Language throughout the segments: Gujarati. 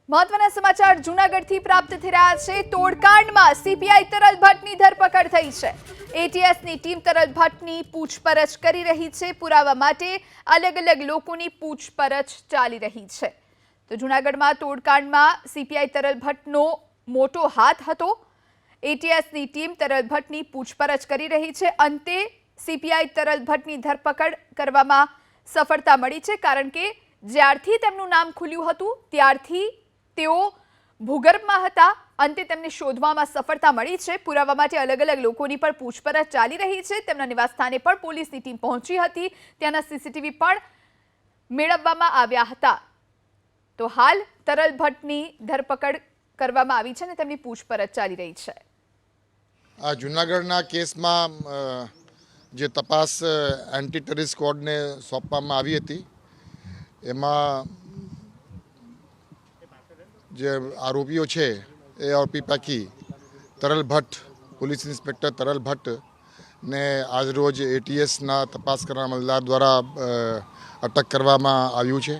મહત્વના સમાચાર જૂનાગઢથી પ્રાપ્ત થઈ રહ્યા છે। તોડકાંડમાં સીપીઆઈ તરલ ભટ્ટની ધરપકડ થઈ છે। એટીએસની ટીમ તરલ ભટ્ટની પૂછપરછ કરી રહી છે। પુરાવા માટે અલગ અલગ લોકોની પૂછપરછ ચાલી રહી છે। તો જૂનાગઢમાં તોડકાંડમાં સીપીઆઈ તરલ ભટ્ટનો મોટો હાથ હતો। એટીએસની ટીમ તરલ ભટ્ટની પૂછપરછ કરી રહી છે। અંતે સીપીઆઈ તરલ ભટ્ટની ધરપકડ કરવામાં સફળતા મળી છે, કારણ કે જ્યારથી તેમનું નામ ખુલ્યું હતું ત્યારથી તેઓ ભૂગર્ભમાં હતા। અંતે તેમને શોધવામાં સફળતા મળી છે। પુરાવા માટે અલગ અલગ લોકોની પણ પૂછપરછ ચાલી રહી છે। તેમના નિવાસસ્થાને પણ પોલીસની ટીમ પહોંચી હતી। ત્યાંના સીસીટીવી પણ મેળવવામાં આવ્યા હતા। તો હાલ તરલ ભટ્ટની ધરપકડ કરવામાં આવી છે અને તેમની પૂછપરછ ચાલી રહી છે। આ જૂનાગઢના કેસમાં જે તપાસ એન્ટી ટેરરિસ્ટ સ્ક્વોડને સોંપવામાં આવી હતી, એમાં જે આરોપીઓ છે એ આરોપી પૈકી તરલ ભટ્ટ, પોલીસ ઇન્સ્પેક્ટર તરલ ભટ્ટને આજરોજ એટીએસના તપાસ કરનાર અમલદાર દ્વારા અટક કરવામાં આવ્યું છે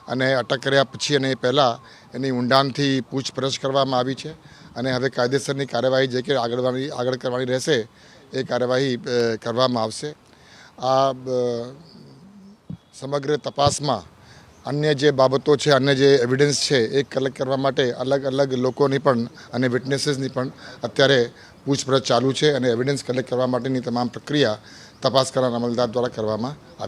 અને અટક કર્યા પછી અને પહેલાં એની ઊંડાણથી પૂછપરછ કરવામાં આવી છે અને હવે કાયદેસરની કાર્યવાહી જે કે આગળ કરવાની રહેશે એ કાર્યવાહી કરવામાં આવશે। આ સમગ્ર તપાસમાં અન્ય જે બાબતો છે, અન્ય જે એવિડન્સ છે એ કલેક્ટ કરવા માટે અલગ અલગ લોકોની પણ અને વિટનેસીસની પણ અત્યારે પૂછપરછ ચાલુ છે અને એવિડન્સ કલેક્ટ કરવા માટેની તમામ પ્રક્રિયા તપાસ કરનાર અમલદાર દ્વારા કરવામાં આવી।